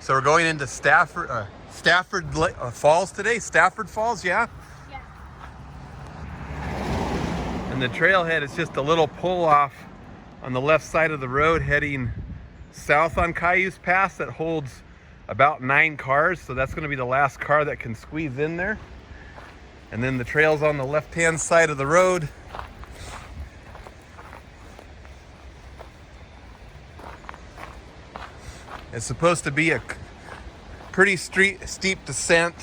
So we're going into Stafford Falls today. Stafford Falls, yeah? Yeah. And the trailhead is just a little pull off on the left side of the road heading south on Cayuse Pass that holds about 9 cars. So that's going to be the last car that can squeeze in there. And then the trail's on the left-hand side of the road. It's supposed to be a pretty steep descent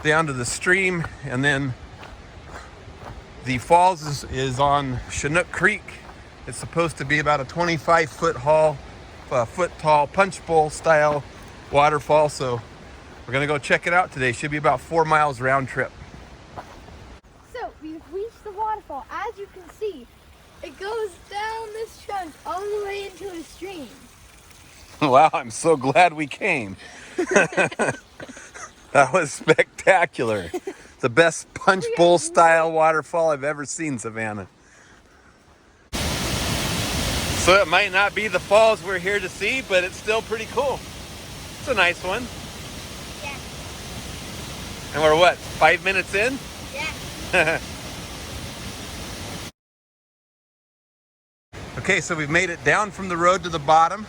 down to the stream, and then the falls is on Chinook Creek. It's supposed to be about a 25-foot tall punch bowl style waterfall. So we're gonna go check it out today. Should be about 4 miles round trip. So we've reached the waterfall. As you can see, it goes down this chunk all the way into a stream. Wow, I'm so glad we came. That was spectacular. The best punch bowl style waterfall I've ever seen, Savannah. So it might not be the falls we're here to see, but it's still pretty cool. It's a nice one. Yeah. And we're what, 5 minutes in? Yeah. Okay, so we've made it down from the road to the bottom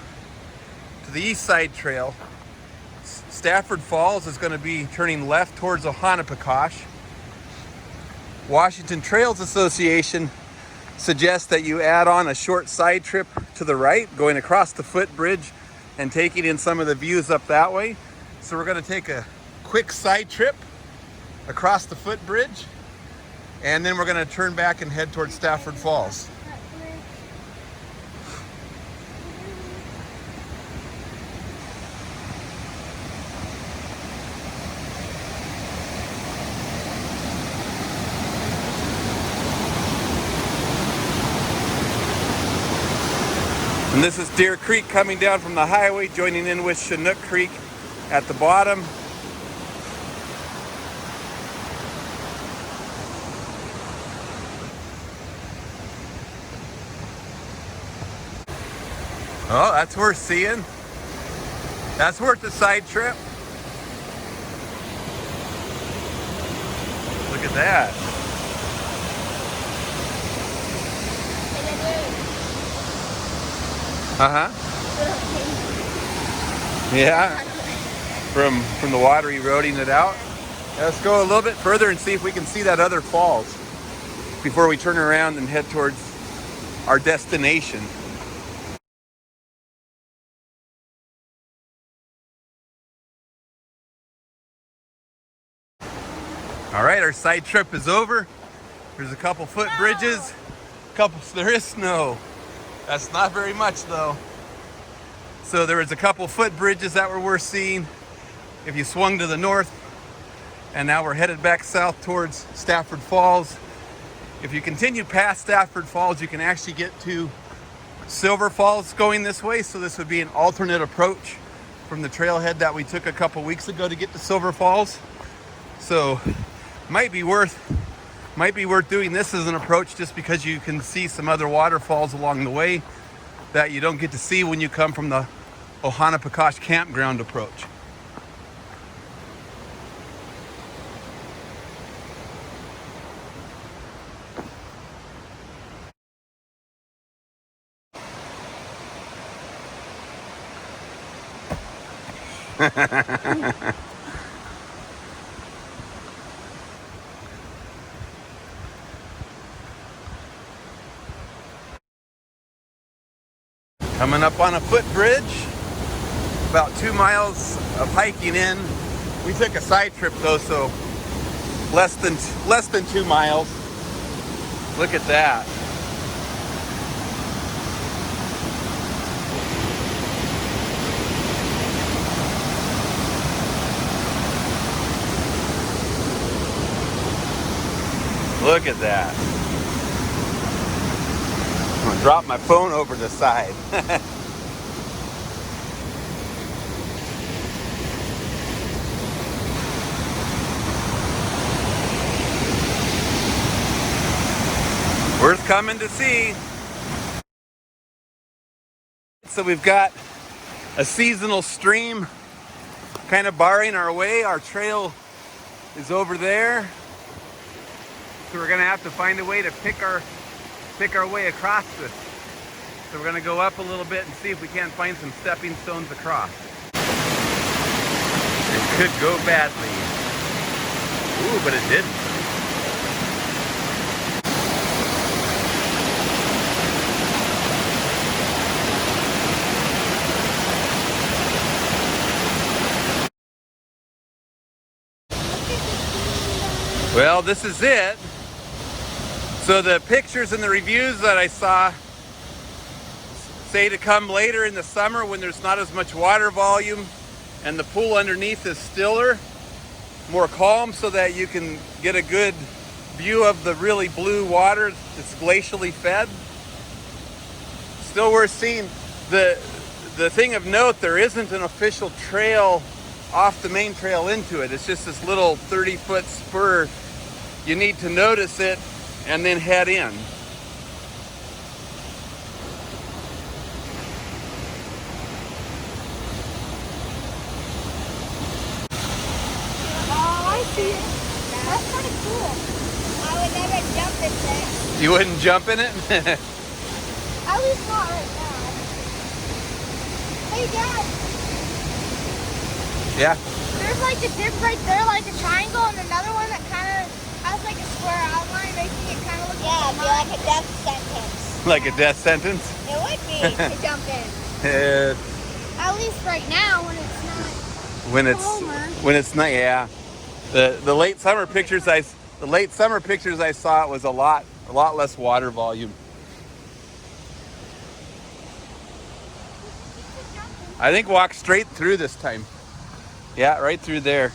to the east side trail. Stafford Falls is going to be turning left towards Ohanapecosh. Washington Trails Association suggests that you add on a short side trip to the right, going across the footbridge and taking in some of the views up that way. So we're going to take a quick side trip across the footbridge, and then we're going to turn back and head towards Stafford Falls. And this is Deer Creek coming down from the highway, joining in with Chinook Creek at the bottom. Oh, that's worth seeing. That's worth the side trip. Look at that. Uh-huh. Yeah. From the water eroding it out. Let's go a little bit further and see if we can see that other falls before we turn around and head towards our destination. All right, our side trip is over. There's a couple foot bridges. There is snow. That's not very much though. So there was a couple foot bridges that were worth seeing if you swung to the north. And now we're headed back south towards Stafford Falls. If you continue past Stafford Falls, you can actually get to Silver Falls going this way. So this would be an alternate approach from the trailhead that we took a couple weeks ago to get to Silver Falls. So might be worth doing this as an approach, just because you can see some other waterfalls along the way that you don't get to see when you come from the Ohanapecosh campground approach. Coming up on a footbridge, about 2 miles of hiking in. We took a side trip though, so less than 2 miles. Look at that. Look at that. I'm gonna drop my phone over the side. Worth coming to see. So we've got a seasonal stream kind of barring our way. Our trail is over there. So we're gonna have to find a way to pick our way across this. So we're gonna go up a little bit and see if we can't find some stepping stones across. It could go badly. Ooh, but it didn't. Well, this is it. So the pictures and the reviews that I saw say to come later in the summer when there's not as much water volume and the pool underneath is stiller, more calm, so that you can get a good view of the really blue water that's glacially fed. Still worth seeing. The thing of note, there isn't an official trail off the main trail into it. It's just this little 30-foot spur. You need to notice it and then head in. Oh, I see it. That's kind of cool. I would never jump in there. You wouldn't jump in it? At least not right now. Hey, Dad. Yeah. There's like a dip right there, like a triangle, and another one that kind of has like a square outline, making it kind of look like a death sentence. Like a death sentence? It would be to jump in. At least right now, when it's not. When it's not, yeah. The late summer pictures I saw, it was a lot less water volume. I think walk straight through this time. Yeah, right through there.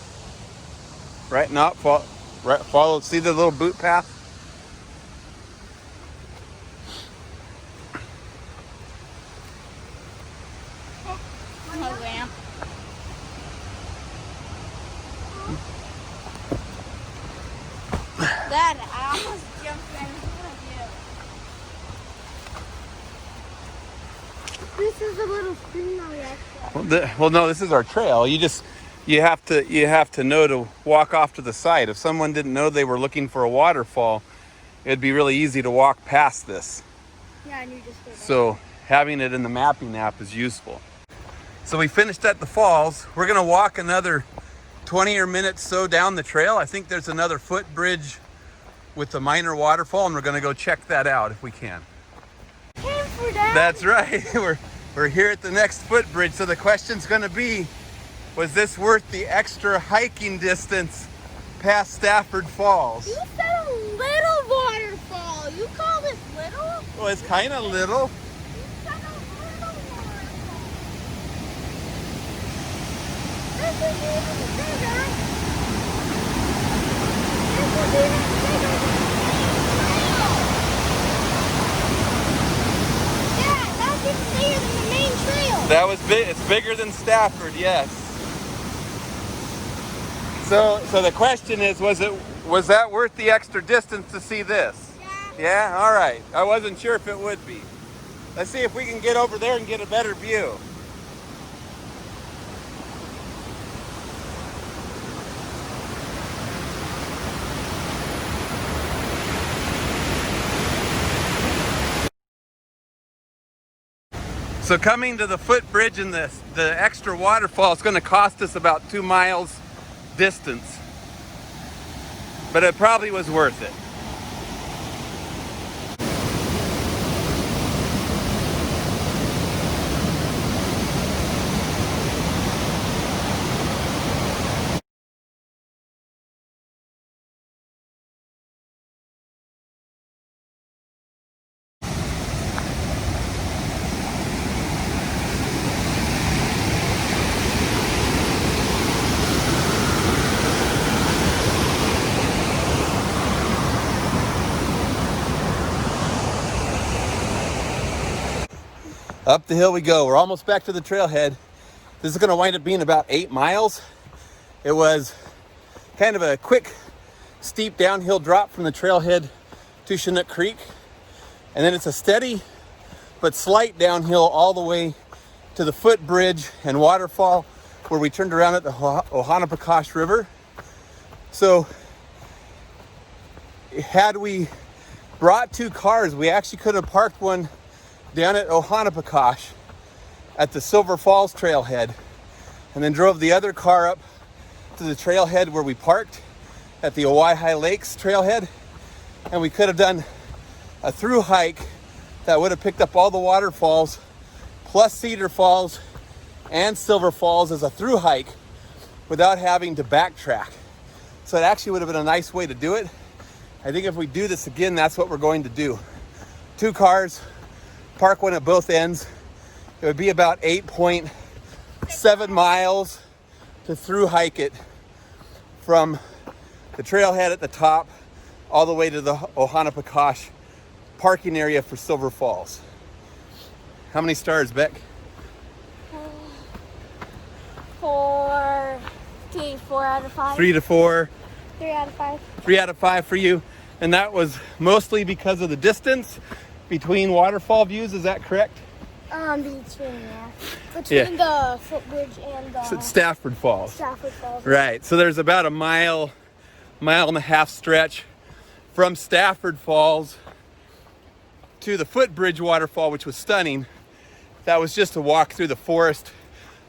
Right, no, follow, see the little boot path? Oh, ramp. Dad, I almost jumped in front of you. This is a little stream now, yes. Well, no, this is our trail. You have to know to walk off to the side. If someone didn't know they were looking for a waterfall, it'd be really easy to walk past this. Yeah, and you just go back. So having it in the mapping app is useful. So we finished at the falls. We're gonna walk another 20 or minutes so down the trail. I think there's another footbridge with a minor waterfall, and we're gonna go check that out if we can. Came for that. That's right. We're here at the next footbridge. So the question's gonna be, was this worth the extra hiking distance past Stafford Falls? You said a little waterfall. You call this little? Well, it's kind of little. You said a little waterfall. This is even bigger. This is even bigger than the main trail. Yeah, that's even bigger than the main trail. That was big. It's bigger than Stafford, yes. So the question is, was that worth the extra distance to see this? Yeah. Yeah? All right. I wasn't sure if it would be. Let's see if we can get over there and get a better view. So coming to the footbridge and the extra waterfall is going to cost us about 2 miles distance, but it probably was worth it. Up the hill we go. We're almost back to the trailhead. This is going to wind up being about 8 miles. It was kind of a quick, steep downhill drop from the trailhead to Chinook Creek. And then it's a steady but slight downhill all the way to the footbridge and waterfall where we turned around at the Ohanapecosh River. So had we brought 2 cars, we actually could have parked one down at Ohanapecosh at the Silver Falls trailhead and then drove the other car up to the trailhead where we parked at the Ojai Lakes trailhead, and we could have done a through hike that would have picked up all the waterfalls plus Cedar Falls and Silver Falls as a through hike without having to backtrack. So it actually would have been a nice way to do it. I think if we do this again, that's what we're going to do. 2 cars, park one at both ends. It would be about 8.7 miles to through hike it from the trailhead at the top all the way to the Ohanapecosh parking area for Silver Falls. How many stars, Beck? 4 out of 5. 3 to 4. 3 out of 5. 3 out of 5 for you. And that was mostly because of the distance between waterfall views, is that correct? Between the footbridge and the Stafford Falls. Stafford Falls. Right, so there's about a mile and a half stretch from Stafford Falls to the footbridge waterfall, which was stunning. That was just a walk through the forest,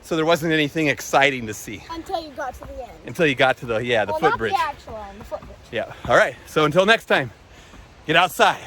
so there wasn't anything exciting to see. Until you got to the end. Until you got to the footbridge. Not the actual end, the footbridge. Yeah, all right, so until next time, get outside.